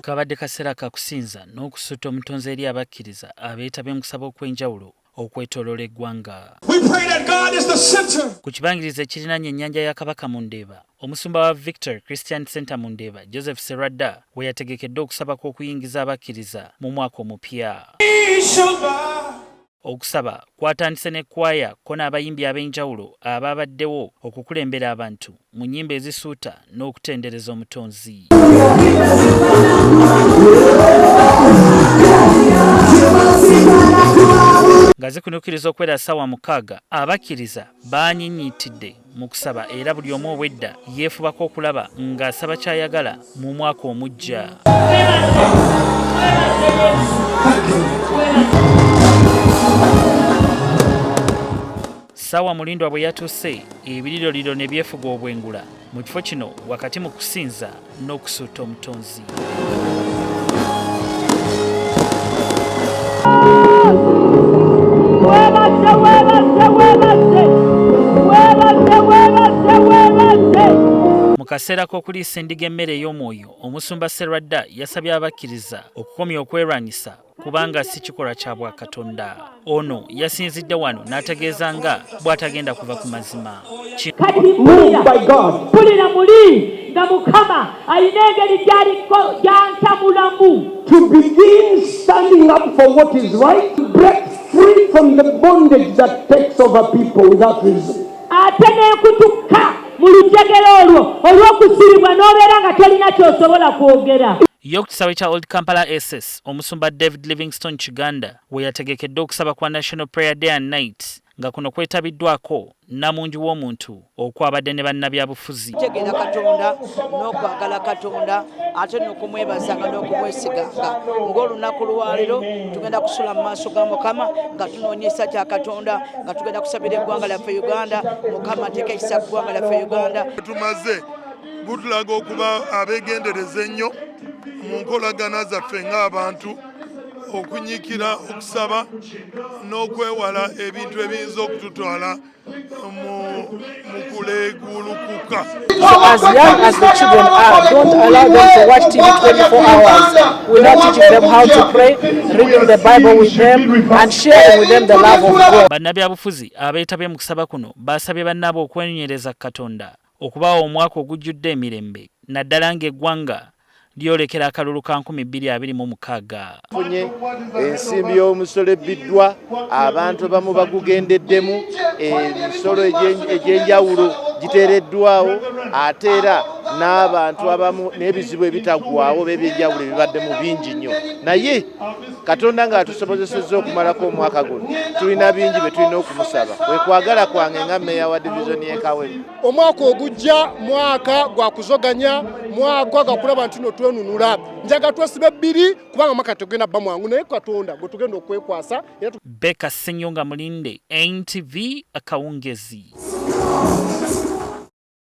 kabadde kaseera ka kusinza n'okusuuta omutonzi eri abakkiriza abeetabye mu kusaba okw'enjawulo okwetooloola eggwanga. Ku kibangirizi ekiriraanye ennyanja ya Kabaka mu Ndeeba, omusumba wa Victory Christian Center mu Ndeeba, Joseph Serwadda, we yategekedde okusaba kw'okuyingiza abakkiriza mu mwaka omupya. Okusaba kwatandise n'ekkwaya ko n'abayimbi ab'enjawulo abaabaddewo okukulembera abantu mu nnyimba ezisuuta n'okutendereza omutonzi. Nga zikunuukiriza okwera ssaawa 6, abakkiriza baanyinyiitidde mu kusaba era buli omu obwedda yeefubako okulaba ng'asaba ky'ayagala mu mwaka omujja. Ssaawa Mulindwa bwe yatuuse, ebiriroliro ne byefuga obwengula mu kifo kino wakati mu kusinza n'okusuuta omutonzi. Mu kaseera k'okuliisa endiga emmere ey'omwoyo, omusumba Serwadda yasabye abakkiriza okukomya okwerwanyisa kubanga si kikolwa kya Bwakatonda. Ono yasinzidde wano n'ategeeza nga bw'atagenda kuva ku mazima. Pulira muli nga Mukama alina engeri gy'antamulamu. To begin standing up for what is right, break free from the bondage that takes over people without reason. Ate n'ekutukka mu lujjegero olwo olw'okusiribwa n'obeera nga tolina ky'osobola kwogera. Ku kisaawe kya Old Kampala SS, omusumba David Livingstone Kiganda we yategekedde okusaba kwa National Prayer Day and Night nga kuno kwetabiddwako Namungi w'omuntu okwabadde ne bannabyabufuzi. Tegera Katonda n'okwagala Katonda ate n'okumwebazanga n'okumwesiganga. Ng'olunaku lwaleero tugenda kusula mu maaso ga Mukama nga tunoonyesa kya Katonda nga tugenda kusabira eggwanga lyaffe Uganda. Mukama ateeke ekisa ku ggwanga lyaffe Uganda. Tumaze butulaga okuba abeegendereza ennyo mu nkolagana zaffe ng'abantu, okunyiikira okusaba n'okwewala ebintu ebiyinza okututwala mu kuleegulukuka. So as young as the children are, don't allow them to watch TV 24 hours. We're not teaching them how to pray, reading the Bible with them and sharing with them the love of God. Bannabyabufuzi abeetabye mu kusaba kuno basabye bannaabwe okwenywereza Katonda okubawa omwaka ogujjudde emirembe naddala ng'eggwanga lyolekera akalulu ka 2026. Funye ensimbi y'omusolo ebbiddwa, abantu bamu bagugendeddemu, emisolo egy'enjawulo giteereddwawo, ate era n'abantu abamu n'ebizibu ebitaggwawo by'ebyenjawulo ebibadde mu bingi nnyo. Naye Katonda ng'atusobozesezza okumalako omwaka guno, tulina bingi bye tulina okumusaba. Kwe kwagala kwange nga mmeeya wa divizoni y'e Kawere. Omwaka ogujja mwaka gwa kuzoganya, mwaka gwa kulaba nti twenunula. Njaga twesibe bbiri kubanga mwaka tugenda bba mwangu naye Katonda gwe tugenda okwekwasa. Beka Ssenyonga Mulinde, NTV Akawungezi.